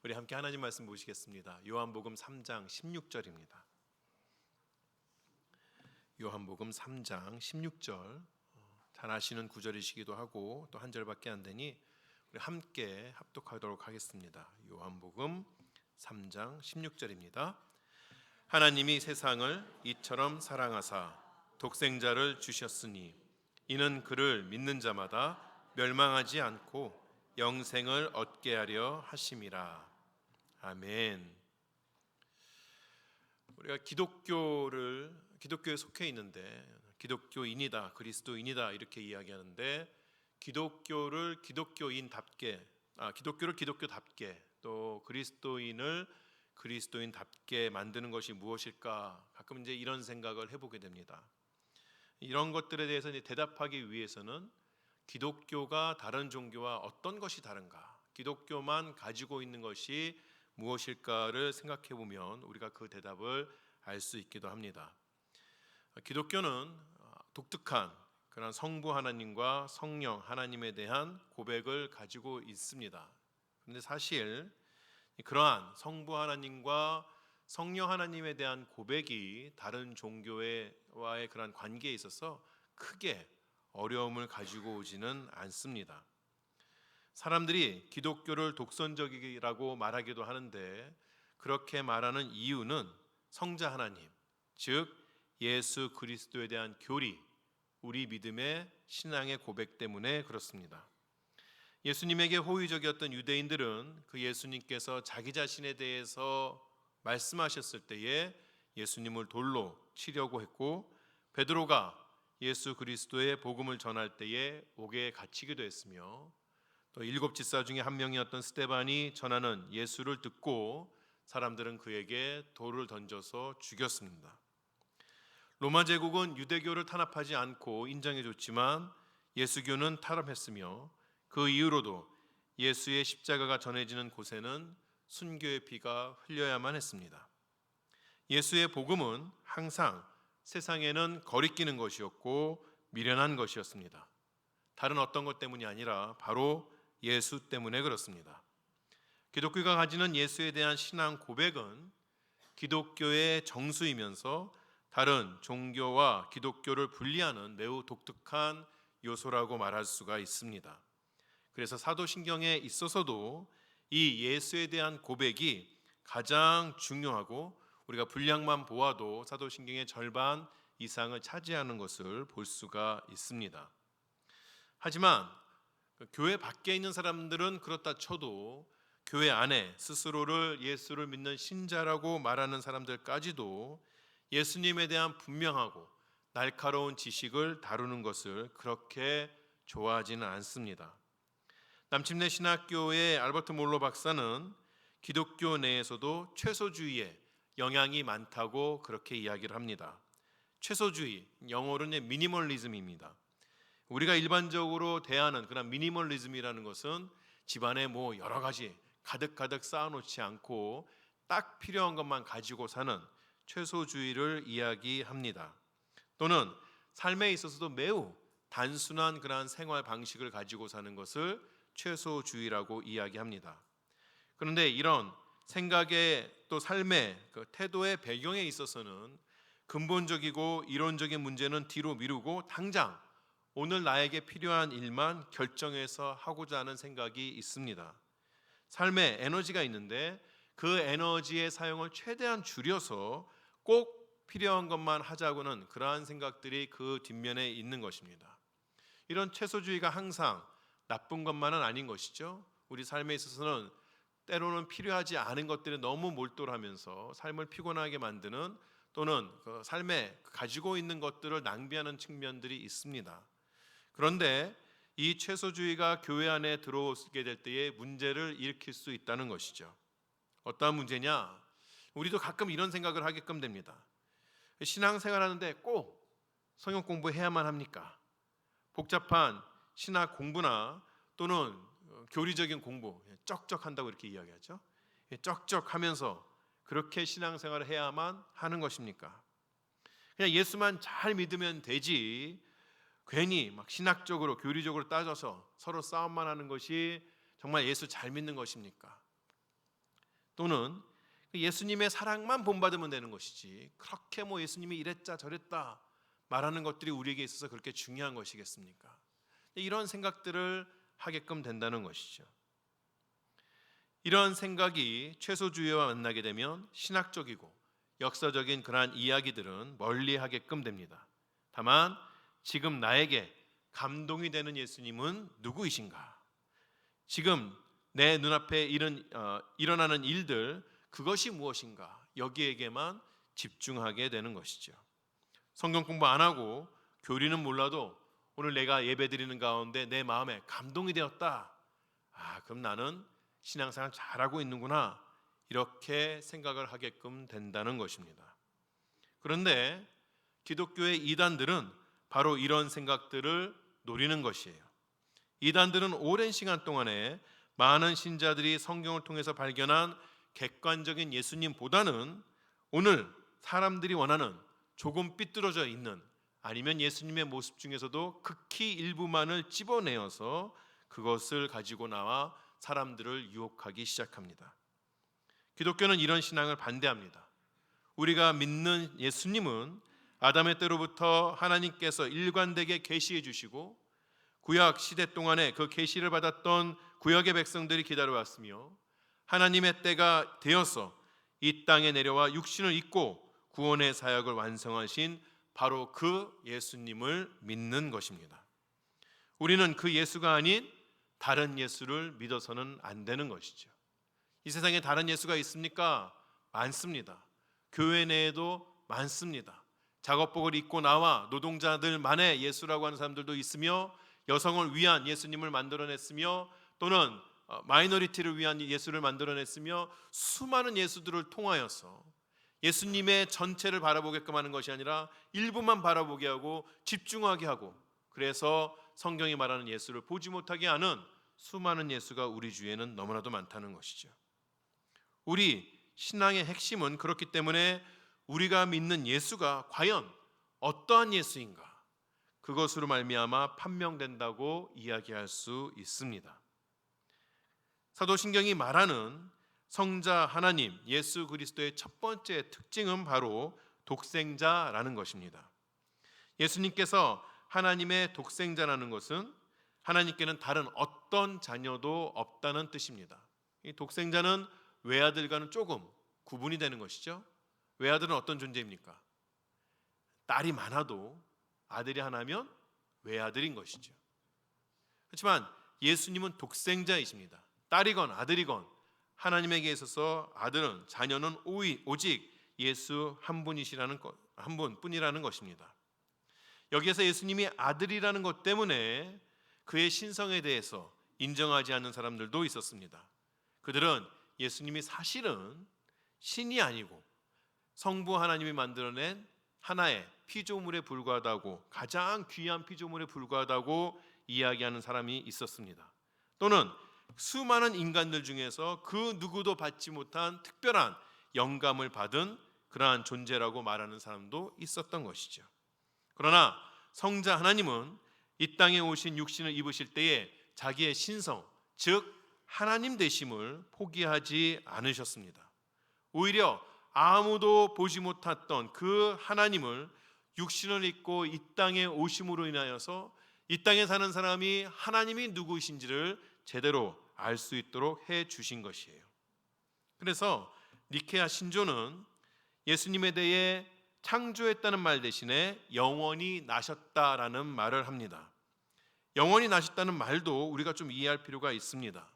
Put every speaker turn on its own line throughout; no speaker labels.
우리 함께 하나님 말씀 보시겠습니다. 요한복음 3장 16절입니다. 요한복음 3장 16절, 잘 아시는 구절이시기도 하고 또 한 절밖에 안 되니 우리 함께 합독하도록 하겠습니다. 요한복음 3장 16절입니다. 하나님이 세상을 이처럼 사랑하사 독생자를 주셨으니 이는 그를 믿는 자마다 멸망하지 않고 영생을 얻게 하려 하심이라. 아멘. 우리가 기독교에 속해 있는데 기독교인이다, 그리스도인이다 이렇게 이야기하는데 기독교를 기독교답게 또 그리스도인을 그리스도인답게 만드는 것이 무엇일까? 가끔 이제 이런 생각을 해보게 됩니다. 이런 것들에 대해서 이제 대답하기 위해서는 기독교가 다른 종교와 어떤 것이 다른가? 기독교만 가지고 있는 것이 무엇일까를 생각해 보면 우리가 그 대답을 알 수 있기도 합니다. 기독교는 독특한 그런 성부 하나님과 성령 하나님에 대한 고백을 가지고 있습니다. 그런데 사실 그러한 성부 하나님과 성령 하나님에 대한 고백이 다른 종교와의 그런 관계에 있어서 크게 어려움을 가지고 오지는 않습니다. 사람들이 기독교를 독선적이라고 말하기도 하는데 그렇게 말하는 이유는 성자 하나님, 즉 예수 그리스도에 대한 교리, 우리 믿음의 신앙의 고백 때문에 그렇습니다. 예수님에게 호의적이었던 유대인들은 그 예수님께서 자기 자신에 대해서 말씀하셨을 때에 예수님을 돌로 치려고 했고, 베드로가 예수 그리스도의 복음을 전할 때에 옥에 갇히기도 했으며, 또 일곱 집사 중에 한 명이었던 스데반이 전하는 예수를 듣고 사람들은 그에게 돌을 던져서 죽였습니다. 로마 제국은 유대교를 탄압하지 않고 인정해줬지만 예수교는 탄압했으며 그 이후로도 예수의 십자가가 전해지는 곳에는 순교의 피가 흘려야만 했습니다. 예수의 복음은 항상 세상에는 거리끼는 것이었고 미련한 것이었습니다. 다른 어떤 것 때문이 아니라 바로 예수 때문에 그렇습니다. 기독교가 가지는 예수에 대한 신앙 고백은 기독교의 정수이면서 다른 종교와 기독교를 분리하는 매우 독특한 요소라고 말할 수가 있습니다. 그래서 사도신경에 있어서도 이 예수에 대한 고백이 가장 중요하고 우리가 분량만 보아도 사도신경의 절반 이상을 차지하는 것을 볼 수가 있습니다. 하지만 교회 밖에 있는 사람들은 그렇다 쳐도 교회 안에 스스로를 예수를 믿는 신자라고 말하는 사람들까지도 예수님에 대한 분명하고 날카로운 지식을 다루는 것을 그렇게 좋아하지는 않습니다. 남침내 신학교의 알버트 몰로 박사는 기독교 내에서도 최소주의에 영향이 많다고 그렇게 이야기를 합니다. 최소주의, 영어로는 미니멀리즘입니다. 우리가 일반적으로 대하는 그런 미니멀리즘이라는 것은 집안에 여러 가지 가득가득 쌓아놓지 않고 딱 필요한 것만 가지고 사는 최소주의를 이야기합니다. 또는 삶에 있어서도 매우 단순한 그러한 생활 방식을 가지고 사는 것을 최소주의라고 이야기합니다. 그런데 이런 생각의 또 삶의 그 태도의 배경에 있어서는 근본적이고 이론적인 문제는 뒤로 미루고 당장 오늘 나에게 필요한 일만 결정해서 하고자 하는 생각이 있습니다. 삶에 에너지가 있는데 그 에너지의 사용을 최대한 줄여서 꼭 필요한 것만 하자고는 그러한 생각들이 그 뒷면에 있는 것입니다. 이런 최소주의가 항상 나쁜 것만은 아닌 것이죠. 우리 삶에 있어서는 때로는 필요하지 않은 것들이 너무 몰두하면서 삶을 피곤하게 만드는 또는 그 삶에 가지고 있는 것들을 낭비하는 측면들이 있습니다. 그런데 이 최소주의가 교회 안에 들어오게 될 때에 문제를 일으킬 수 있다는 것이죠. 어떠한 문제냐? 우리도 가끔 이런 생각을 하게끔 됩니다. 신앙생활하는데 꼭 성경 공부해야만 합니까? 복잡한 신학 공부나 또는 교리적인 공부 쩍쩍한다고 이렇게 이야기하죠. 쩍쩍하면서 그렇게 신앙생활을 해야만 하는 것입니까? 그냥 예수만 잘 믿으면 되지 괜히 막 신학적으로 교리적으로 따져서 서로 싸움만 하는 것이 정말 예수 잘 믿는 것입니까? 또는 예수님의 사랑만 본받으면 되는 것이지 그렇게 예수님이 이랬자 저랬다 말하는 것들이 우리에게 있어서 그렇게 중요한 것이겠습니까? 이런 생각들을 하게끔 된다는 것이죠. 이런 생각이 최소주의와 만나게 되면 신학적이고 역사적인 그러한 이야기들은 멀리하게끔 됩니다. 다만 지금 나에게 감동이 되는 예수님은 누구이신가? 지금 내 눈앞에 일어나는 일들 그것이 무엇인가? 여기에게만 집중하게 되는 것이죠. 성경 공부 안 하고 교리는 몰라도 오늘 내가 예배드리는 가운데 내 마음에 감동이 되었다. 그럼 나는 신앙생활 잘하고 있는구나. 이렇게 생각을 하게끔 된다는 것입니다. 그런데 기독교의 이단들은 바로 이런 생각들을 노리는 것이에요. 이단들은 오랜 시간 동안에 많은 신자들이 성경을 통해서 발견한 객관적인 예수님보다는 오늘 사람들이 원하는 조금 삐뚤어져 있는 아니면 예수님의 모습 중에서도 극히 일부만을 집어내어서 그것을 가지고 나와 사람들을 유혹하기 시작합니다. 기독교는 이런 신앙을 반대합니다. 우리가 믿는 예수님은 아담의 때로부터 하나님께서 일관되게 계시해 주시고 구약 시대 동안에 그 계시를 받았던 구약의 백성들이 기다려왔으며 하나님의 때가 되어서 이 땅에 내려와 육신을 입고 구원의 사역을 완성하신 바로 그 예수님을 믿는 것입니다. 우리는 그 예수가 아닌 다른 예수를 믿어서는 안 되는 것이죠. 이 세상에 다른 예수가 있습니까? 많습니다. 교회 내에도 많습니다. 작업복을 입고 나와 노동자들만의 예수라고 하는 사람들도 있으며 여성을 위한 예수님을 만들어냈으며 또는 마이너리티를 위한 예수를 만들어냈으며 수많은 예수들을 통하여서 예수님의 전체를 바라보게끔 하는 것이 아니라 일부만 바라보게 하고 집중하게 하고 그래서 성경이 말하는 예수를 보지 못하게 하는 수많은 예수가 우리 주위에는 너무나도 많다는 것이죠. 우리 신앙의 핵심은 그렇기 때문에 우리가 믿는 예수가 과연 어떠한 예수인가 그것으로 말미암아 판명된다고 이야기할 수 있습니다. 사도신경이 말하는 성자 하나님 예수 그리스도의 첫 번째 특징은 바로 독생자라는 것입니다. 예수님께서 하나님의 독생자라는 것은 하나님께는 다른 어떤 자녀도 없다는 뜻입니다. 이 독생자는 외아들과는 조금 구분이 되는 것이죠. 외아들은 어떤 존재입니까? 딸이 많아도 아들이 하나면 외아들인 것이죠. 그렇지만 예수님은 독생자이십니다. 딸이건 아들이건 하나님에게 있어서 아들은 자녀는 오직 예수 한 분뿐이라는 것입니다. 여기에서 예수님이 아들이라는 것 때문에 그의 신성에 대해서 인정하지 않는 사람들도 있었습니다. 그들은 예수님이 사실은 신이 아니고 성부 하나님이 만들어낸 하나의 피조물에 불과하다고 가장 귀한 피조물에 불과하다고 이야기하는 사람이 있었습니다. 또는 수많은 인간들 중에서 그 누구도 받지 못한 특별한 영감을 받은 그러한 존재라고 말하는 사람도 있었던 것이죠. 그러나 성자 하나님은 이 땅에 오신 육신을 입으실 때에 자기의 신성, 즉 하나님 되심을 포기하지 않으셨습니다. 오히려 아무도 보지 못했던 그 하나님을 육신을 입고 이 땅에 오심으로 인하여서 이 땅에 사는 사람이 하나님이 누구이신지를 제대로 알 수 있도록 해 주신 것이에요. 그래서 니케아 신조는 예수님에 대해 창조했다는 말 대신에 영원히 나셨다라는 말을 합니다. 영원히 나셨다는 말도 우리가 좀 이해할 필요가 있습니다.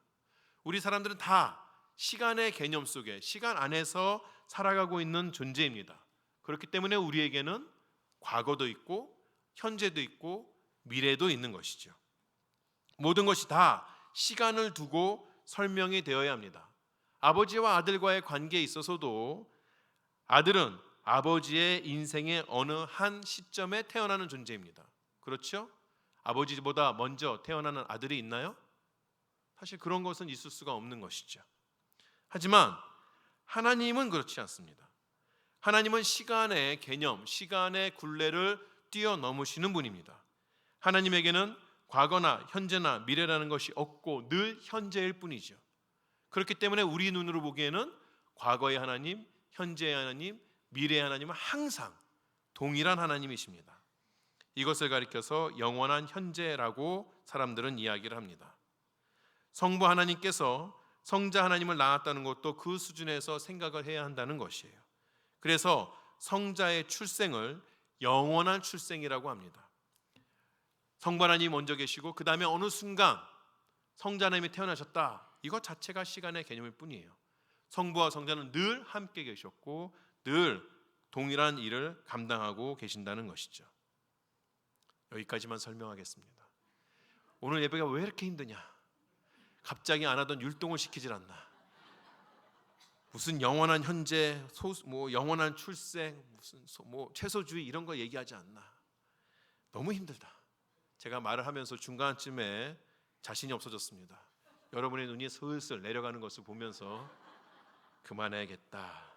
우리 사람들은 다 시간의 개념 속에 시간 안에서 살아가고 있는 존재입니다. 그렇기 때문에 우리에게는 과거도 있고 현재도 있고 미래도 있는 것이죠. 모든 것이 다 시간을 두고 설명이 되어야 합니다. 아버지와 아들과의 관계에 있어서도 아들은 아버지의 인생의 어느 한 시점에 태어나는 존재입니다. 그렇죠? 아버지보다 먼저 태어나는 아들이 있나요? 사실 그런 것은 있을 수가 없는 것이죠. 하지만 하나님은 그렇지 않습니다. 하나님은 시간의 개념, 시간의 굴레를 뛰어넘으시는 분입니다. 하나님에게는 과거나 현재나 미래라는 것이 없고 늘 현재일 뿐이죠. 그렇기 때문에 우리 눈으로 보기에는 과거의 하나님, 현재의 하나님, 미래의 하나님은 항상 동일한 하나님이십니다. 이것을 가리켜서 영원한 현재라고 사람들은 이야기를 합니다. 성부 하나님께서 성자 하나님을 낳았다는 것도 그 수준에서 생각을 해야 한다는 것이에요. 그래서 성자의 출생을 영원한 출생이라고 합니다. 성부 하나님이 먼저 계시고 그 다음에 어느 순간 성자 하나님이 태어나셨다. 이것 자체가 시간의 개념일 뿐이에요. 성부와 성자는 늘 함께 계셨고 늘 동일한 일을 감당하고 계신다는 것이죠. 여기까지만 설명하겠습니다. 오늘 예배가 왜 이렇게 힘드냐? 갑자기 안 하던 율동을 시키질 않나? 무슨 영원한 현재, 영원한 출생, 무슨 최소주의 이런 거 얘기하지 않나? 너무 힘들다. 제가 말을 하면서 중간쯤에 자신이 없어졌습니다. 여러분의 눈이 슬슬 내려가는 것을 보면서 그만해야겠다.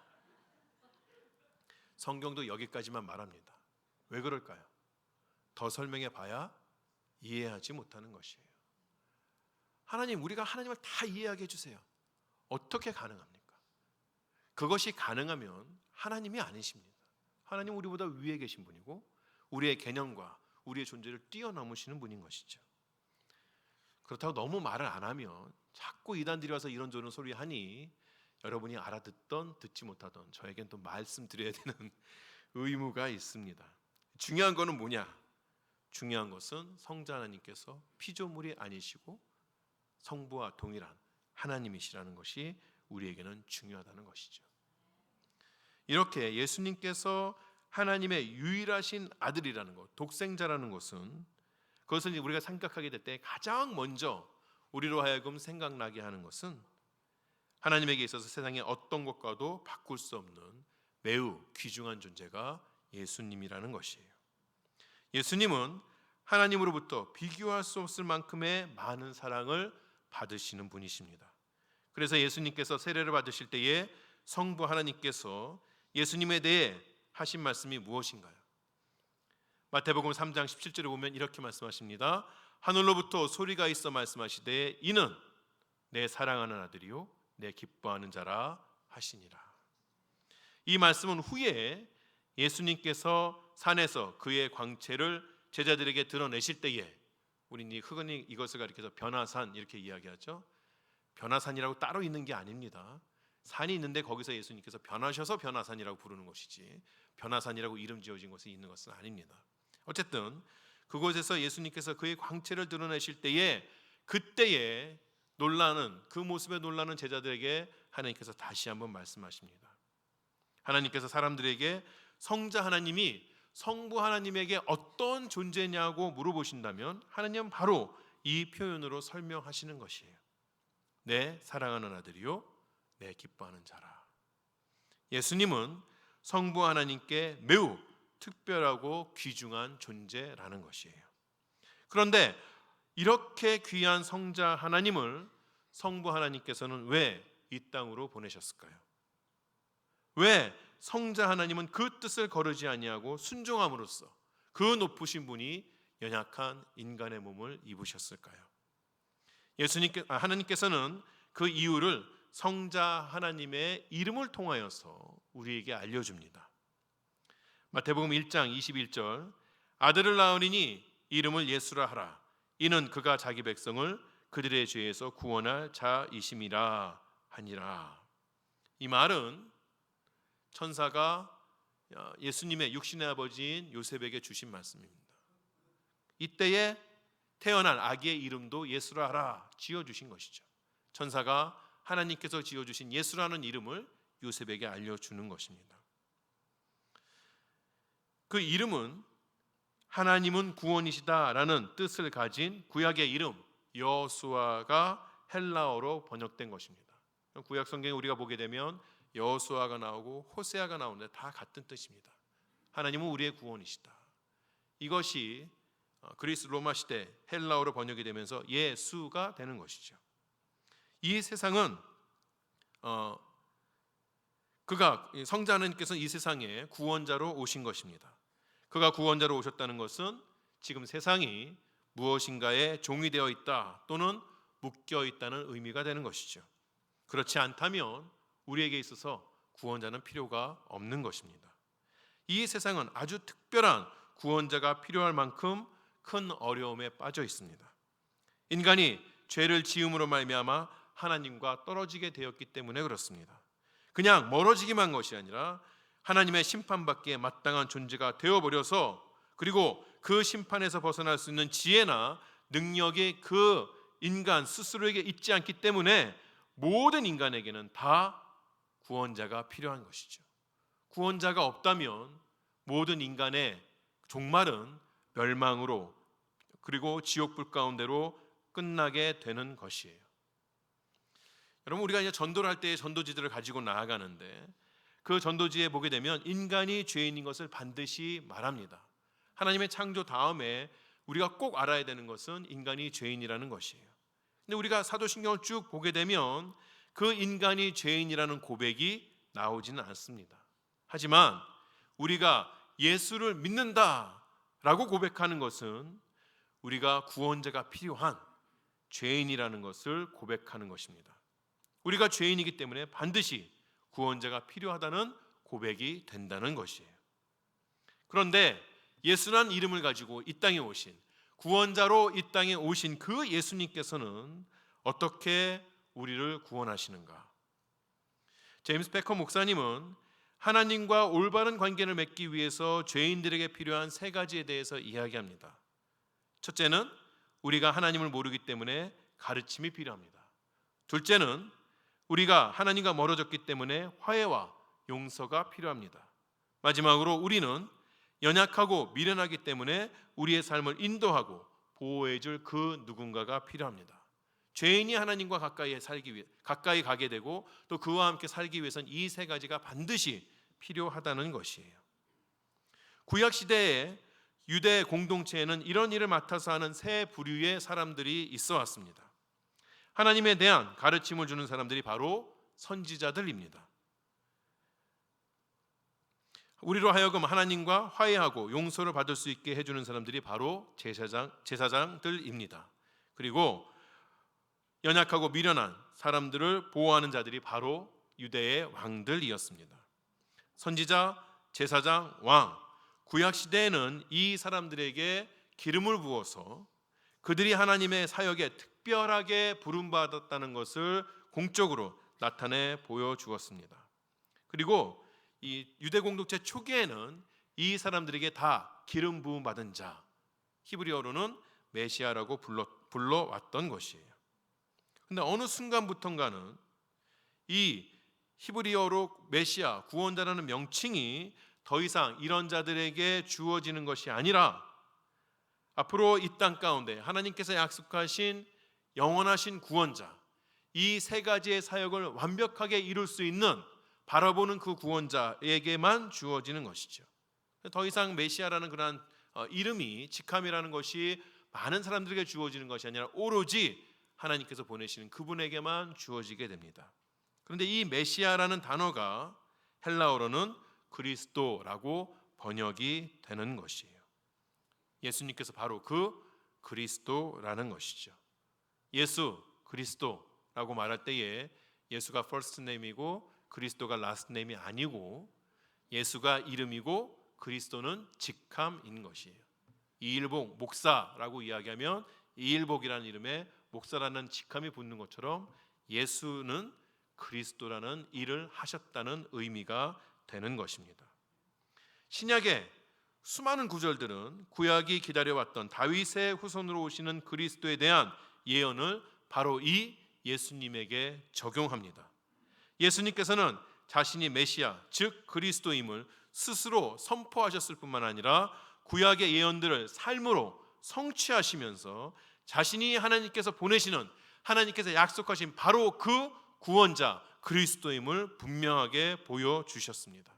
성경도 여기까지만 말합니다. 왜 그럴까요? 더 설명해 봐야 이해하지 못하는 것이에요. 하나님, 우리가 하나님을 다 이해하게 해주세요. 어떻게 가능합니까? 그것이 가능하면 하나님이 아니십니다. 하나님 우리보다 위에 계신 분이고 우리의 개념과 우리의 존재를 뛰어넘으시는 분인 것이죠. 그렇다고 너무 말을 안 하면 자꾸 이단들이 와서 이런저런 소리 하니 여러분이 알아듣던 듣지 못하던 저에겐 또 말씀드려야 되는 의무가 있습니다. 중요한 거는 뭐냐? 중요한 것은 성자 하나님께서 피조물이 아니시고 성부와 동일한 하나님이시라는 것이 우리에게는 중요하다는 것이죠. 이렇게 예수님께서 하나님의 유일하신 아들이라는 것, 독생자라는 것은 그것을 우리가 생각하게 될 때 가장 먼저 우리로 하여금 생각나게 하는 것은 하나님에게 있어서 세상의 어떤 것과도 바꿀 수 없는 매우 귀중한 존재가 예수님이라는 것이에요. 예수님은 하나님으로부터 비교할 수 없을 만큼의 많은 사랑을 받으시는 분이십니다. 그래서 예수님께서 세례를 받으실 때에 성부 하나님께서 예수님에 대해 하신 말씀이 무엇인가요? 마태복음 3장 17절에 보면 이렇게 말씀하십니다. 하늘로부터 소리가 있어 말씀하시되 이는 내 사랑하는 아들이요 내 기뻐하는 자라 하시니라. 이 말씀은 후에 예수님께서 산에서 그의 광채를 제자들에게 드러내실 때에 우리는 흔히 이것을 가리켜서 변화산 이렇게 이야기하죠. 변화산이라고 따로 있는 게 아닙니다. 산이 있는데 거기서 예수님께서 변하셔서 변화산이라고 부르는 것이지 변화산이라고 이름 지어진 것이 있는 것은 아닙니다. 어쨌든 그곳에서 예수님께서 그의 광채를 드러내실 때에 그때에 놀라는 그 모습에 놀라는 제자들에게 하나님께서 다시 한번 말씀하십니다. 하나님께서 사람들에게 성자 하나님이 성부 하나님에게 어떤 존재냐고 물어보신다면 하나님은 바로 이 표현으로 설명하시는 것이에요. 내 사랑하는 아들이요 내 기뻐하는 자라. 예수님은 성부 하나님께 매우 특별하고 귀중한 존재라는 것이에요. 그런데 이렇게 귀한 성자 하나님을 성부 하나님께서는 왜 이 땅으로 보내셨을까요? 왜 성자 하나님은 그 뜻을 거르지 아니하고 순종함으로써 그 높으신 분이 연약한 인간의 몸을 입으셨을까요? 하나님께서는 그 이유를 성자 하나님의 이름을 통하여서 우리에게 알려줍니다. 마태복음 1장 21절 아들을 낳으리니 이름을 예수라 하라. 이는 그가 자기 백성을 그들의 죄에서 구원할 자이심이라 하니라. 이 말은 천사가 예수님의 육신의 아버지인 요셉에게 주신 말씀입니다. 이때에 태어난 아기의 이름도 예수라 하라 지어주신 것이죠. 천사가 하나님께서 지어주신 예수라는 이름을 요셉에게 알려주는 것입니다. 그 이름은 하나님은 구원이시다라는 뜻을 가진 구약의 이름 여호수아가 헬라어로 번역된 것입니다. 구약 성경에 우리가 보게 되면 여호수아가 나오고 호세아가 나오는데 다 같은 뜻입니다. 하나님은 우리의 구원이시다. 이것이 그리스 로마 시대 헬라어로 번역이 되면서 예수가 되는 것이죠. 이 세상은 그가 성자 하나님께서는 이 세상에 구원자로 오신 것입니다. 그가 구원자로 오셨다는 것은 지금 세상이 무엇인가에 종이 되어 있다 또는 묶여 있다는 의미가 되는 것이죠. 그렇지 않다면 우리에게 있어서 구원자는 필요가 없는 것입니다. 이 세상은 아주 특별한 구원자가 필요할 만큼 큰 어려움에 빠져 있습니다. 인간이 죄를 지음으로 말미암아 하나님과 떨어지게 되었기 때문에 그렇습니다. 그냥 멀어지기만 한 것이 아니라 하나님의 심판받기에 마땅한 존재가 되어버려서, 그리고 그 심판에서 벗어날 수 있는 지혜나 능력이 그 인간 스스로에게 있지 않기 때문에 모든 인간에게는 다 구원자가 필요한 것이죠. 구원자가 없다면 모든 인간의 종말은 멸망으로, 그리고 지옥불 가운데로 끝나게 되는 것이에요. 여러분, 우리가 이제 전도를 할 때 전도지들을 가지고 나아가는데 그 전도지에 보게 되면 인간이 죄인인 것을 반드시 말합니다. 하나님의 창조 다음에 우리가 꼭 알아야 되는 것은 인간이 죄인이라는 것이에요. 근데 우리가 사도신경을 쭉 보게 되면 그 인간이 죄인이라는 고백이 나오지는 않습니다. 하지만 우리가 예수를 믿는다라고 고백하는 것은 우리가 구원자가 필요한 죄인이라는 것을 고백하는 것입니다. 우리가 죄인이기 때문에 반드시 구원자가 필요하다는 고백이 된다는 것이에요. 그런데 예수라는 이름을 가지고 이 땅에 오신, 구원자로 이 땅에 오신 그 예수님께서는 어떻게 우리를 구원하시는가? 제임스 베커 목사님은 하나님과 올바른 관계를 맺기 위해서 죄인들에게 필요한 세 가지에 대해서 이야기합니다. 첫째는 우리가 하나님을 모르기 때문에 가르침이 필요합니다. 둘째는 우리가 하나님과 멀어졌기 때문에 화해와 용서가 필요합니다. 마지막으로 우리는 연약하고 미련하기 때문에 우리의 삶을 인도하고 보호해줄 그 누군가가 필요합니다. 죄인이 하나님과 가까이 가게 되고 또 그와 함께 살기 위해서는 이 세 가지가 반드시 필요하다는 것이에요. 구약 시대에 유대 공동체에는 이런 일을 맡아서 하는 세 부류의 사람들이 있어 왔습니다. 하나님에 대한 가르침을 주는 사람들이 바로 선지자들입니다. 우리로 하여금 하나님과 화해하고 용서를 받을 수 있게 해주는 사람들이 바로 제사장들입니다. 그리고 연약하고 미련한 사람들을 보호하는 자들이 바로 유대의 왕들이었습니다. 선지자, 제사장, 왕, 구약 시대에는 이 사람들에게 기름을 부어서 그들이 하나님의 사역에 특별하게 부름받았다는 것을 공적으로 나타내 보여주었습니다. 그리고 이 유대 공동체 초기에는 이 사람들에게 다 기름 부음 받은 자, 히브리어로는 메시아라고 불러왔던 것이에요. 근데 어느 순간부터인가는 이 히브리어로 메시아, 구원자라는 명칭이 더 이상 이런 자들에게 주어지는 것이 아니라 앞으로 이 땅 가운데 하나님께서 약속하신 영원하신 구원자, 이 세 가지의 사역을 완벽하게 이룰 수 있는 바라보는 그 구원자에게만 주어지는 것이죠. 더 이상 메시아라는 그러한 이름이, 직함이라는 것이 많은 사람들에게 주어지는 것이 아니라 오로지 하나님께서 보내시는 그분에게만 주어지게 됩니다. 그런데 이 메시아라는 단어가 헬라어로는 그리스도라고 번역이 되는 것이에요. 예수님께서 바로 그 그리스도라는 것이죠. 예수, 그리스도라고 말할 때에 예수가 first name이고 그리스도가 last name이 아니고 예수가 이름이고 그리스도는 직함인 것이에요. 이일복, 목사라고 이야기하면 이일복이라는 이름에 목사라는 직함이 붙는 것처럼 예수는 그리스도라는 일을 하셨다는 의미가 되는 것입니다. 신약의 수많은 구절들은 구약이 기다려왔던 다윗의 후손으로 오시는 그리스도에 대한 예언을 바로 이 예수님에게 적용합니다. 예수님께서는 자신이 메시아, 즉 그리스도임을 스스로 선포하셨을 뿐만 아니라 구약의 예언들을 삶으로 성취하시면서 자신이 하나님께서 보내시는, 하나님께서 약속하신 바로 그 구원자 그리스도임을 분명하게 보여주셨습니다.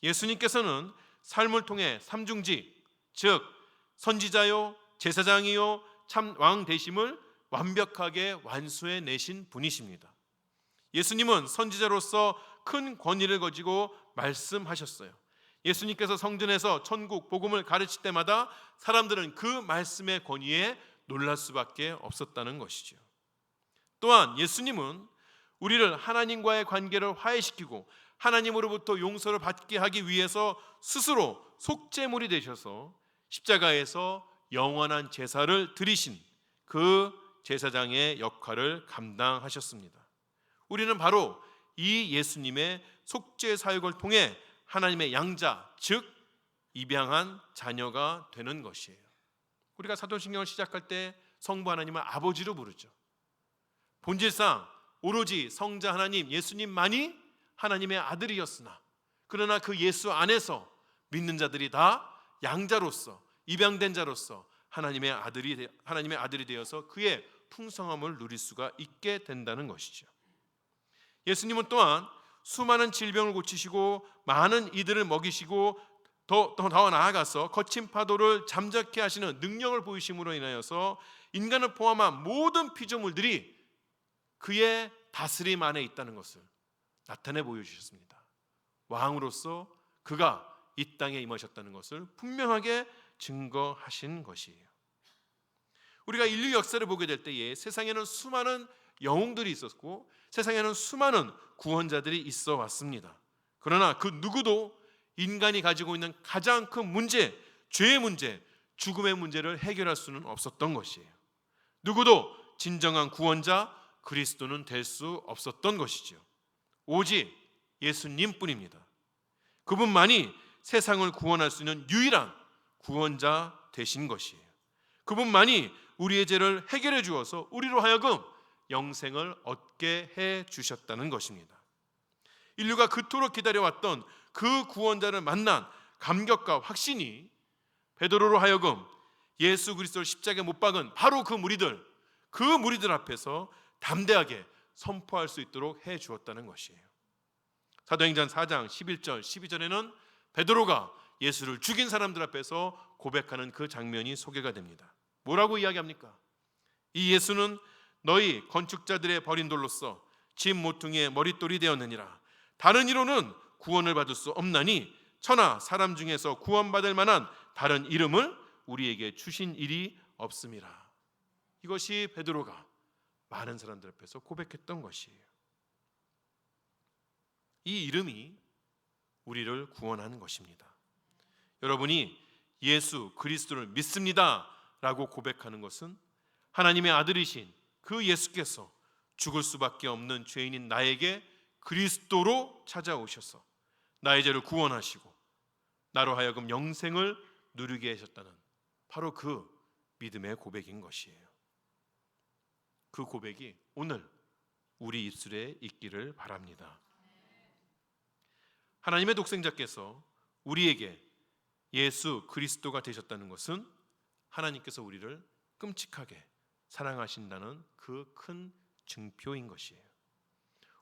예수님께서는 삶을 통해 삼중직, 즉 선지자요, 제사장이요, 참 왕 되심을 완벽하게 완수해 내신 분이십니다. 예수님은 선지자로서 큰 권위를 가지고 말씀하셨어요. 예수님께서 성전에서 천국 복음을 가르칠 때마다 사람들은 그 말씀의 권위에 놀랄 수밖에 없었다는 것이죠. 또한 예수님은 우리를 하나님과의 관계를 화해시키고 하나님으로부터 용서를 받게 하기 위해서 스스로 속죄물이 되셔서 십자가에서 영원한 제사를 드리신 그 제사장의 역할을 감당하셨습니다. 우리는 바로 이 예수님의 속죄 사역을 통해 하나님의 양자, 즉 입양한 자녀가 되는 것이에요. 우리가 사도신경을 시작할 때 성부 하나님을 아버지로 부르죠. 본질상 오로지 성자 하나님 예수님만이 하나님의 아들이었으나 그러나 그 예수 안에서 믿는 자들이 다 양자로서 입양된 자로서 하나님의 아들이 되어서 그의 풍성함을 누릴 수가 있게 된다는 것이죠. 예수님은 또한 수많은 질병을 고치시고 많은 이들을 먹이시고 더 나아가서 거친 파도를 잠잠케 하시는 능력을 보이심으로 인하여서 인간을 포함한 모든 피조물들이 그의 다스림 안에 있다는 것을 나타내 보여주셨습니다. 왕으로서 그가 이 땅에 임하셨다는 것을 분명하게 증거하신 것이에요. 우리가 인류 역사를 보게 될 때에 세상에는 수많은 영웅들이 있었고 세상에는 수많은 구원자들이 있어 왔습니다. 그러나 그 누구도 인간이 가지고 있는 가장 큰 문제, 죄의 문제, 죽음의 문제를 해결할 수는 없었던 것이에요. 누구도 진정한 구원자 그리스도는 될 수 없었던 것이죠. 오직 예수님뿐입니다. 그분만이 세상을 구원할 수 있는 유일한 구원자 되신 것이에요. 그분만이 우리의 죄를 해결해 주어서 우리로 하여금 영생을 얻게 해 주셨다는 것입니다. 인류가 그토록 기다려왔던 그 구원자를 만난 감격과 확신이 베드로로 하여금 예수 그리스도를 십자가에 못 박은 바로 그 무리들 앞에서 담대하게 선포할 수 있도록 해 주었다는 것이에요. 사도행전 4장 11절 12절에는 베드로가 예수를 죽인 사람들 앞에서 고백하는 그 장면이 소개가 됩니다. 뭐라고 이야기합니까? 이 예수는 너희 건축자들의 버린 돌로서 집 모퉁이의 머릿돌이 되었느니라. 다른 이로는 구원을 받을 수 없나니 천하 사람 중에서 구원받을 만한 다른 이름을 우리에게 주신 일이 없음이라. 이것이 베드로가 많은 사람들 앞에서 고백했던 것이에요. 이 이름이 우리를 구원하는 것입니다. 여러분이 예수 그리스도를 믿습니다 라고 고백하는 것은 하나님의 아들이신 그 예수께서 죽을 수밖에 없는 죄인인 나에게 그리스도로 찾아오셔서 나의 죄를 구원하시고 나로 하여금 영생을 누리게 하셨다는 바로 그 믿음의 고백인 것이에요. 그 고백이 오늘 우리 입술에 있기를 바랍니다. 하나님의 독생자께서 우리에게 예수 그리스도가 되셨다는 것은 하나님께서 우리를 끔찍하게 사랑하신다는 그 큰 증표인 것이에요.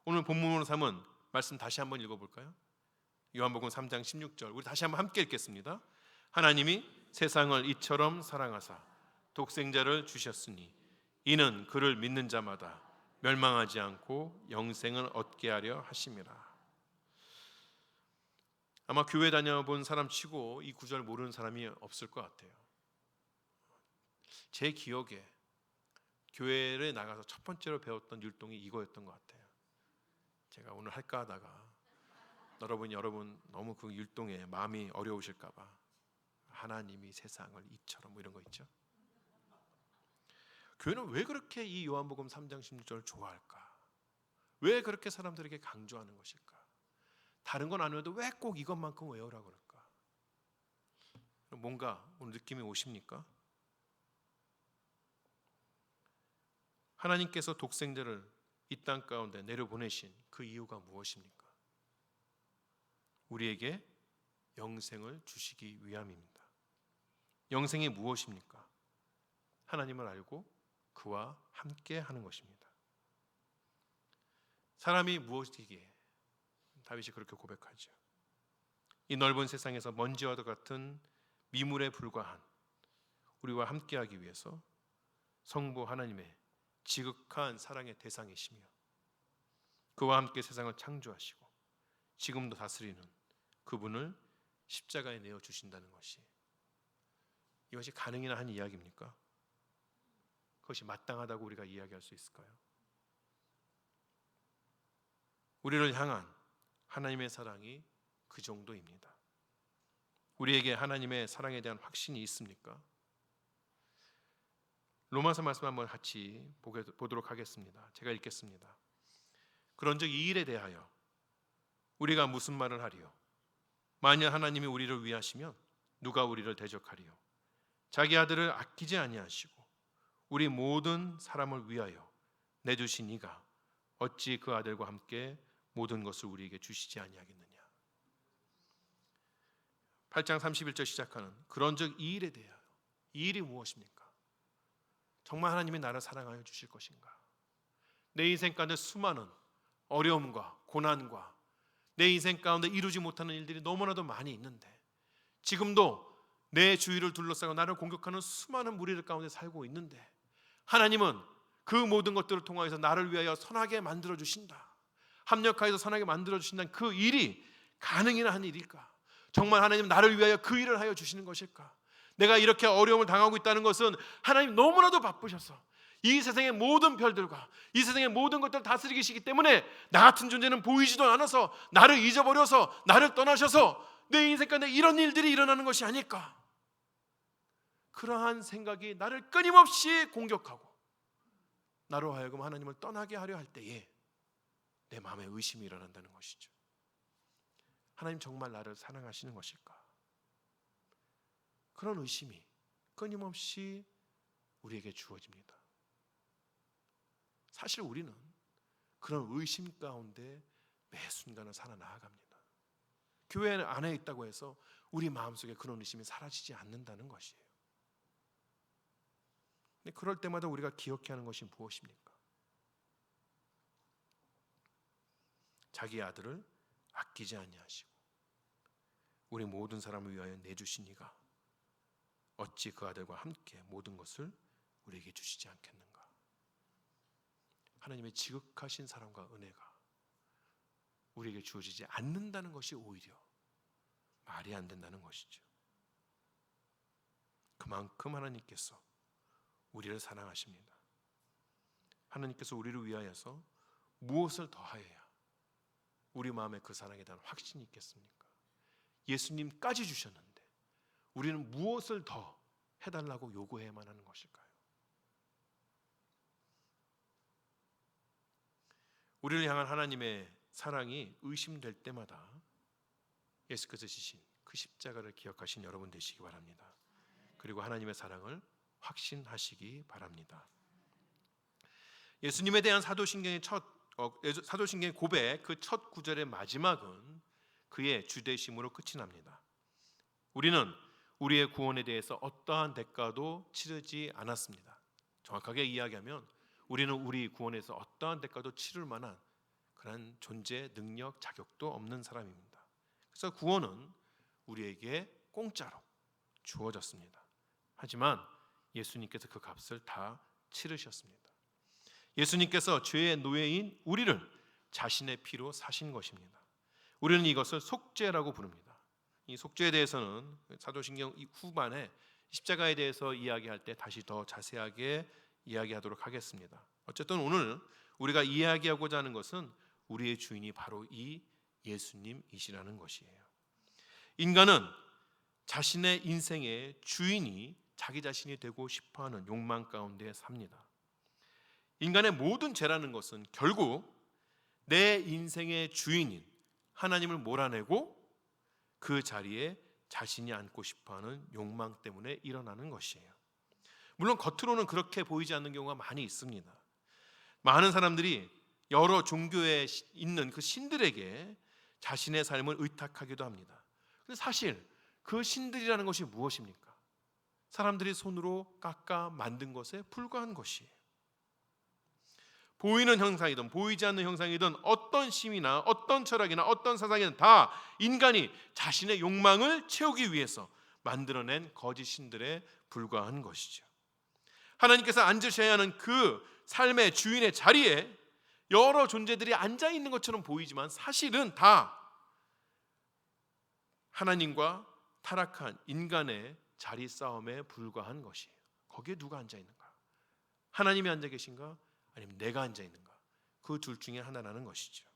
오늘 본문으로 삼은 말씀 다시 한번 읽어볼까요? 요한복음 3장 16절 우리 다시 한번 함께 읽겠습니다. 하나님이 세상을 이처럼 사랑하사 독생자를 주셨으니 이는 그를 믿는 자마다 멸망하지 않고 영생을 얻게 하려 하심이라. 아마 교회 다녀본 사람 치고 이 구절 모르는 사람이 없을 것 같아요. 제 기억에 교회에 나가서 첫 번째로 배웠던 율동이 이거였던 것 같아요. 제가 오늘 할까 하다가 여러분 너무 그 율동에 마음이 어려우실까 봐 하나님이 세상을 이처럼 이런 거 있죠. 교회는 왜 그렇게 이 요한복음 3장 16절을 좋아할까? 왜 그렇게 사람들에게 강조하는 것일까? 다른 건 안 외워도 왜 꼭 이것만큼 외우라고 그럴까? 뭔가 오늘 느낌이 오십니까? 하나님께서 독생자를 이 땅 가운데 내려보내신 그 이유가 무엇입니까? 우리에게 영생을 주시기 위함입니다. 영생이 무엇입니까? 하나님을 알고 그와 함께 하는 것입니다. 사람이 무엇이기에 다윗이 그렇게 고백하죠. 이 넓은 세상에서 먼지와도 같은 미물에 불과한 우리와 함께하기 위해서 성부 하나님의 지극한 사랑의 대상이시며 그와 함께 세상을 창조하시고 지금도 다스리는 그분을 십자가에 내어 주신다는 것이 이것이 가능이나 한 이야기입니까? 그것이 마땅하다고 우리가 이야기할 수 있을까요? 우리를 향한 하나님의 사랑이 그 정도입니다. 우리에게 하나님의 사랑에 대한 확신이 있습니까? 로마서 말씀 한번 같이 보도록 하겠습니다. 제가 읽겠습니다. 그런즉 이 일에 대하여 우리가 무슨 말을 하리요? 만일 하나님이 우리를 위하시면 누가 우리를 대적하리요? 자기 아들을 아끼지 아니하시고 우리 모든 사람을 위하여 내주신 이가 어찌 그 아들과 함께 모든 것을 우리에게 주시지 아니하겠느냐. 8장 31절 시작하는 그런즉 이 일에 대하여, 이 일이 무엇입니까? 정말 하나님이 나를 사랑하여 주실 것인가? 내 인생 가운데 수많은 어려움과 고난과 내 인생 가운데 이루지 못하는 일들이 너무나도 많이 있는데, 지금도 내 주위를 둘러싸고 나를 공격하는 수많은 무리들 가운데 살고 있는데, 하나님은 그 모든 것들을 통하여서 나를 위하여 선하게 만들어 주신다, 합력하여서 선하게 만들어 주신다는 그 일이 가능이나 한 일일까? 정말 하나님 나를 위하여 그 일을 하여 주시는 것일까? 내가 이렇게 어려움을 당하고 있다는 것은 하나님 너무나도 바쁘셔서 이 세상의 모든 별들과 이 세상의 모든 것들을 다스리기 계시기 때문에 나 같은 존재는 보이지도 않아서 나를 잊어버려서 나를 떠나셔서 내 인생 가운데 이런 일들이 일어나는 것이 아닐까? 그러한 생각이 나를 끊임없이 공격하고 나로 하여금 하나님을 떠나게 하려 할 때에 내 마음에 의심이 일어난다는 것이죠. 하나님 정말 나를 사랑하시는 것일까? 그런 의심이 끊임없이 우리에게 주어집니다. 사실 우리는 그런 의심 가운데 매 순간을 살아나갑니다. 교회 안에 있다고 해서 우리 마음속에 그런 의심이 사라지지 않는다는 것이에요. 근데 그럴 때마다 우리가 기억해야 하는 것이 무엇입니까? 자기 아들을 아끼지 아니하시고 우리 모든 사람을 위하여 내주신 이가 어찌 그 아들과 함께 모든 것을 우리에게 주시지 않겠는가? 하나님의 지극하신 사랑과 은혜가 우리에게 주어지지 않는다는 것이 오히려 말이 안 된다는 것이죠. 그만큼 하나님께서 우리를 사랑하십니다. 하나님께서 우리를 위하여서 무엇을 더하여야 우리 마음에 그 사랑에 대한 확신이 있겠습니까? 예수님까지 주셨는데 우리는 무엇을 더 해달라고 요구해야만 하는 것일까요? 우리를 향한 하나님의 사랑이 의심될 때마다 예수께서 지신 그 십자가를 기억하신 여러분 되시기 바랍니다. 그리고 하나님의 사랑을 확신하시기 바랍니다. 예수님에 대한 사도신경의 고백 그 첫 구절의 마지막은 그의 주되심으로 끝이 납니다. 우리는 우리의 구원에 대해서 어떠한 대가도 치르지 않았습니다. 정확하게 이야기하면 우리는 우리 구원에서 어떠한 대가도 치를 만한 그런 존재, 능력, 자격도 없는 사람입니다. 그래서 구원은 우리에게 공짜로 주어졌습니다. 하지만 예수님께서 그 값을 다 치르셨습니다. 예수님께서 죄의 노예인 우리를 자신의 피로 사신 것입니다. 우리는 이것을 속죄라고 부릅니다. 이 속죄에 대해서는 사도신경 후반에 십자가에 대해서 이야기할 때 다시 더 자세하게 이야기하도록 하겠습니다. 어쨌든 오늘 우리가 이야기하고자 하는 것은 우리의 주인이 바로 이 예수님이시라는 것이에요. 인간은 자신의 인생의 주인이 자기 자신이 되고 싶어하는 욕망 가운데 삽니다. 인간의 모든 죄라는 것은 결국 내 인생의 주인인 하나님을 몰아내고 그 자리에 자신이 앉고 싶어하는 욕망 때문에 일어나는 것이에요. 물론 겉으로는 그렇게 보이지 않는 경우가 많이 있습니다. 많은 사람들이 여러 종교에 있는 그 신들에게 자신의 삶을 의탁하기도 합니다. 근데 사실 그 신들이라는 것이 무엇입니까? 사람들이 손으로 깎아 만든 것에 불과한 것이에요. 보이는 형상이든 보이지 않는 형상이든 어떤 신이나 어떤 철학이나 어떤 사상이든 다 인간이 자신의 욕망을 채우기 위해서 만들어낸 거짓 신들에 불과한 것이죠. 하나님께서 앉으셔야 하는 그 삶의 주인의 자리에 여러 존재들이 앉아 있는 것처럼 보이지만 사실은 다 하나님과 타락한 인간의 자리 싸움에 불과한 것이에요. 거기에 누가 앉아 있는가? 하나님이 앉아 계신가? 아니면 내가 앉아 있는가? 그 둘 중에 하나라는 것이죠.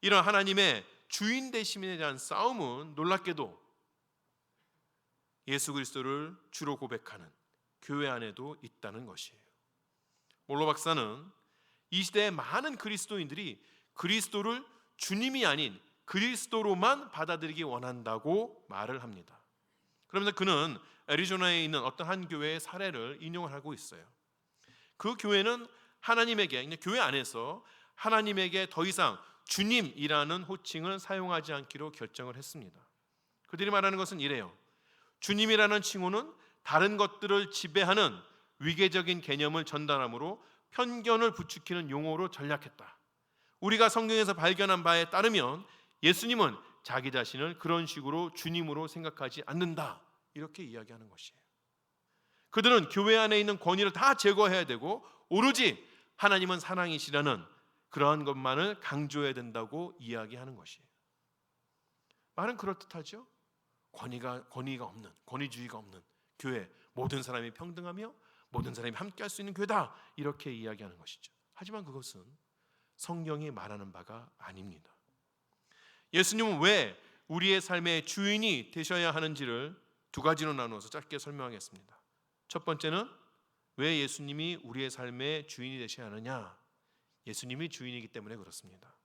이런 하나님의 주인 되심에 대한 싸움은 놀랍게도 예수 그리스도를 주로 고백하는 교회 안에도 있다는 것이에요. 몰로 박사는 이 시대의 많은 그리스도인들이 그리스도를 주님이 아닌 그리스도로만 받아들이기 원한다고 말을 합니다. 그러면서 그는 애리조나에 있는 어떤 한 교회의 사례를 인용을 하고 있어요. 그 교회는 하나님에게, 교회 안에서 하나님에게 더 이상 주님이라는 호칭을 사용하지 않기로 결정을 했습니다. 그들이 말하는 것은 이래요. 주님이라는 칭호는 다른 것들을 지배하는 위계적인 개념을 전달함으로 편견을 부추기는 용어로 전락했다. 우리가 성경에서 발견한 바에 따르면 예수님은 자기 자신을 그런 식으로 주님으로 생각하지 않는다, 이렇게 이야기하는 것이에요. 그들은 교회 안에 있는 권위를 다 제거해야 되고 오로지 하나님은 사랑이시라는 그러한 것만을 강조해야 된다고 이야기하는 것이에요. 말은 그럴듯하죠. 권위가 없는, 권위주의가 없는 교회, 모든 사람이 평등하며 모든 사람이 함께할 수 있는 교회다, 이렇게 이야기하는 것이죠. 하지만 그것은 성경이 말하는 바가 아닙니다. 예수님은 왜 우리의 삶의 주인이 되셔야 하는지를 두 가지로 나누어서 짧게 설명하겠습니다. 첫 번째는 왜 예수님이 우리의 삶의 주인이 되셔야 하느냐? 예수님이 주인이기 때문에 그렇습니다.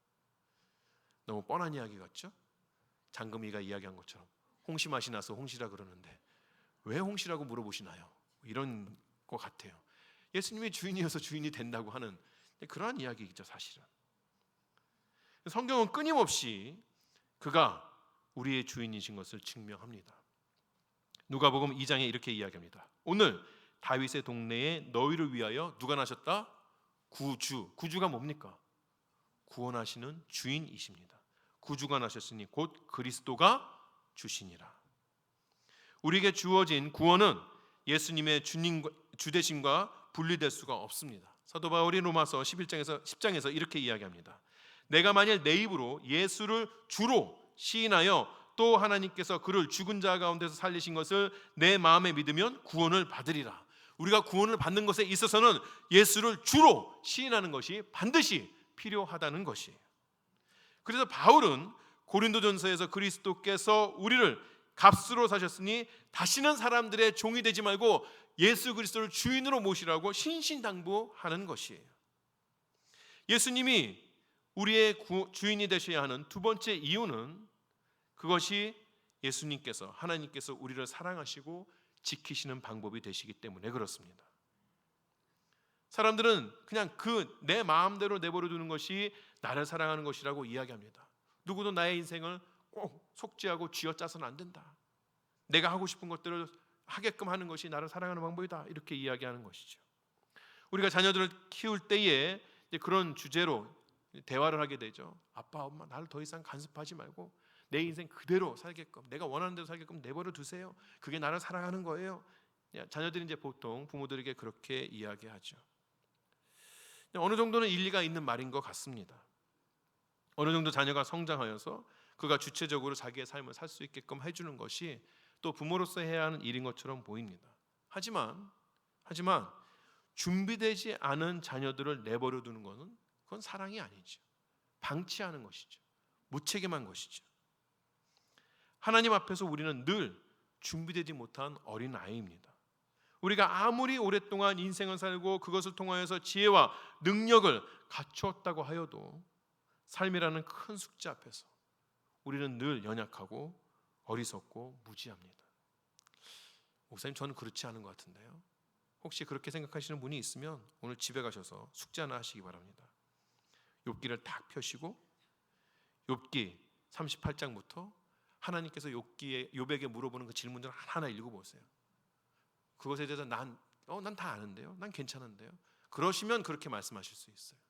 너무 뻔한 이야기 같죠? 장금이가 이야기한 것처럼 홍시 맛이 나서 홍시라 그러는데 왜 홍시라고 물어보시나요? 이런 것 같아요. 예수님이 주인이어서 주인이 된다고 하는 그러한 이야기이죠, 사실은. 성경은 끊임없이 그가 우리의 주인이신 것을 증명합니다. 누가복음 2장에 이렇게 이야기합니다. 오늘 다윗의 동네에 너희를 위하여 누가 나셨다? 구주가 뭡니까? 구원하시는 주인이십니다. 구주가 나셨으니 곧 그리스도가 주시니라. 우리에게 주어진 구원은 예수님의 주되심과 분리될 수가 없습니다. 사도 바울이 로마서 10장에서 이렇게 이야기합니다. 내가 만일 내 입으로 예수를 주로 시인하여 또 하나님께서 그를 죽은 자 가운데서 살리신 것을 내 마음에 믿으면 구원을 받으리라. 우리가 구원을 받는 것에 있어서는 예수를 주로 시인하는 것이 반드시 필요하다는 것이에요. 그래서 바울은 고린도전서에서 그리스도께서 우리를 값으로 사셨으니 다시는 사람들의 종이 되지 말고 예수 그리스도를 주인으로 모시라고 신신당부하는 것이에요. 예수님이 우리의 주인이 되셔야 하는 두 번째 이유는 그것이 예수님께서, 하나님께서 우리를 사랑하시고 지키시는 방법이 되시기 때문에 그렇습니다. 사람들은 그냥 내 마음대로 내버려 두는 것이 나를 사랑하는 것이라고 이야기합니다. 누구도 나의 인생을 꼭 속죄하고 쥐어짜서는 안 된다. 내가 하고 싶은 것들을 하게끔 하는 것이 나를 사랑하는 방법이다, 이렇게 이야기하는 것이죠. 우리가 자녀들을 키울 때에 그런 주제로 대화를 하게 되죠. 아빠, 엄마, 나를 더 이상 간섭하지 말고 내 인생 그대로 살게끔, 내가 원하는 대로 살게끔 내버려 두세요. 그게 나를 사랑하는 거예요. 자녀들이 이제 보통 부모들에게 그렇게 이야기하죠. 어느 정도는 일리가 있는 말인 것 같습니다. 어느 정도 자녀가 성장하여서 그가 주체적으로 자기의 삶을 살 수 있게끔 해주는 것이 또 부모로서 해야 하는 일인 것처럼 보입니다. 하지만 준비되지 않은 자녀들을 내버려 두는 것은 그건 사랑이 아니죠. 방치하는 것이죠. 무책임한 것이죠. 하나님 앞에서 우리는 늘 준비되지 못한 어린 아이입니다. 우리가 아무리 오랫동안 인생을 살고 그것을 통하여서 지혜와 능력을 갖추었다고 하여도 삶이라는 큰 숙제 앞에서 우리는 늘 연약하고 어리석고 무지합니다. 목사님, 저는 그렇지 않은 것 같은데요. 혹시 그렇게 생각하시는 분이 있으면 오늘 집에 가셔서 숙제 하나 하시기 바랍니다. 욥기를 딱 펴시고 욥기 38장부터 하나님께서 욥에게 물어보는 그 질문들을 하나하나 읽어보세요. 그것에 대해서 난 다 아는데요, 난 괜찮은데요, 그러시면 그렇게 말씀하실 수 있어요.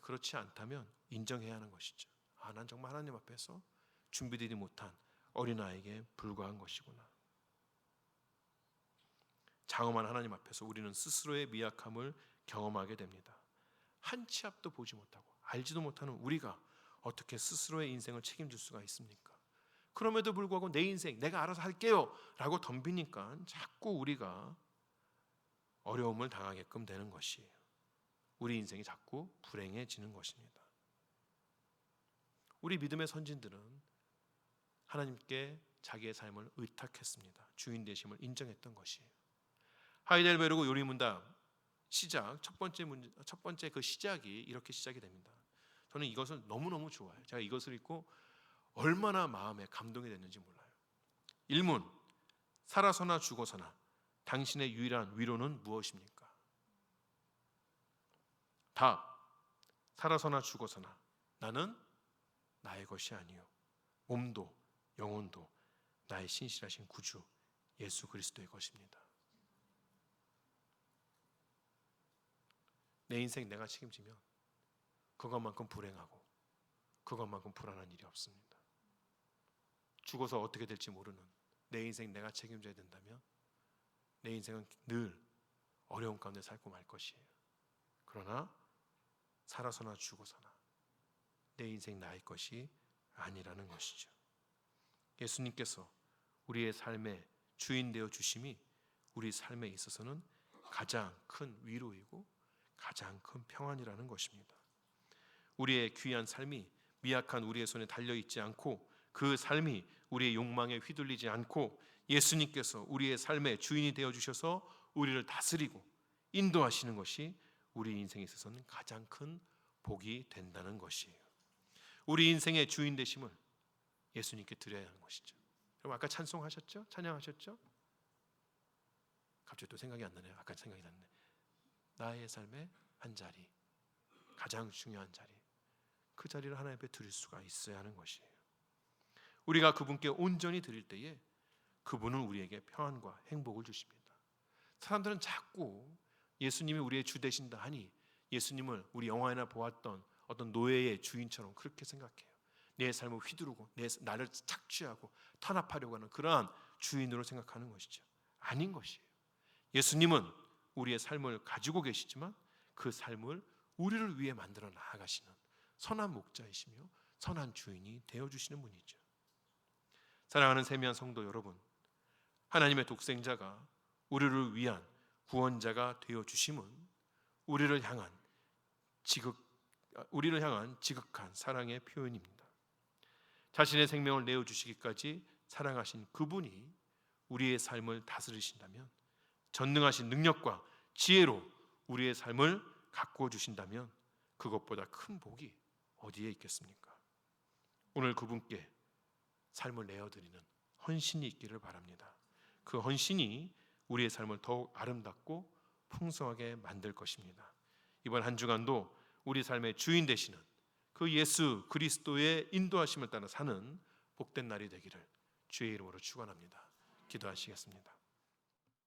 그렇지 않다면 인정해야 하는 것이죠. 난 정말 하나님 앞에서 준비되지 못한 어린아이에게 불과한 것이구나. 장엄한 하나님 앞에서 우리는 스스로의 미약함을 경험하게 됩니다. 한 치 앞도 보지 못하고 알지도 못하는 우리가 어떻게 스스로의 인생을 책임질 수가 있습니까? 그럼에도 불구하고 내 인생 내가 알아서 할게요 라고 덤비니까 자꾸 우리가 어려움을 당하게끔 되는 것이에요. 우리 인생이 자꾸 불행해지는 것입니다. 우리 믿음의 선진들은 하나님께 자기의 삶을 의탁했습니다. 주인 되심을 인정했던 것이에요. 하이델베르그 요리문답 시작 첫 번째 그 시작이 이렇게 시작이 됩니다. 저는 이것을 너무너무 좋아해요. 제가 이것을 읽고 얼마나 마음에 감동이 됐는지 몰라요. 1문 살아서나 죽어서나 당신의 유일한 위로는 무엇입니까? 답 살아서나 죽어서나 나는 나의 것이 아니요 몸도 영혼도 나의 신실하신 구주 예수 그리스도의 것입니다. 내 인생 내가 책임지면 그것만큼 불행하고 그것만큼 불안한 일이 없습니다. 죽어서 어떻게 될지 모르는 내 인생 내가 책임져야 된다면 내 인생은 늘 어려운 가운데 살고 말 것이에요. 그러나 살아서나 죽어서나 내 인생 나의 것이 아니라는 것이죠. 예수님께서 우리의 삶의 주인 되어 주심이 우리 삶에 있어서는 가장 큰 위로이고 가장 큰 평안이라는 것입니다. 우리의 귀한 삶이 미약한 우리의 손에 달려있지 않고 그 삶이 우리의 욕망에 휘둘리지 않고 예수님께서 우리의 삶의 주인이 되어주셔서 우리를 다스리고 인도하시는 것이 우리 인생에 있어서는 가장 큰 복이 된다는 것이에요. 우리 인생의 주인 되심을 예수님께 드려야 하는 것이죠. 여러분 아까 찬송하셨죠? 찬양하셨죠? 갑자기 또 생각이 안 나네요. 아까 생각이 났네. 나의 삶의 한 자리, 가장 중요한 자리, 그 자리를 하나님 앞에 드릴 수가 있어야 하는 것이에요. 우리가 그분께 온전히 드릴 때에 그분은 우리에게 평안과 행복을 주십니다. 사람들은 자꾸 예수님이 우리의 주 되신다 하니 예수님을 우리 영화에나 보았던 어떤 노예의 주인처럼 그렇게 생각해요. 내 삶을 휘두르고 나를 착취하고 탄압하려고 하는 그러한 주인으로 생각하는 것이죠. 아닌 것이에요. 예수님은 우리의 삶을 가지고 계시지만 그 삶을 우리를 위해 만들어 나아가시는 선한 목자이시며 선한 주인이 되어주시는 분이죠. 사랑하는 세미한 성도 여러분, 하나님의 독생자가 우리를 위한 구원자가 되어주심은 우리를 향한 지극한 사랑의 표현입니다. 자신의 생명을 내어주시기까지 사랑하신 그분이 우리의 삶을 다스리신다면, 전능하신 능력과 지혜로 우리의 삶을 가꾸어 주신다면 그것보다 큰 복이 어디에 있겠습니까? 오늘 그분께 삶을 내어드리는 헌신이 있기를 바랍니다. 그 헌신이 우리의 삶을 더욱 아름답고 풍성하게 만들 것입니다. 이번 한 주간도 우리 삶의 주인 되시는 그 예수 그리스도의 인도하심을 따라 사는 복된 날이 되기를 주의 이름으로 축원합니다. 기도하시겠습니다.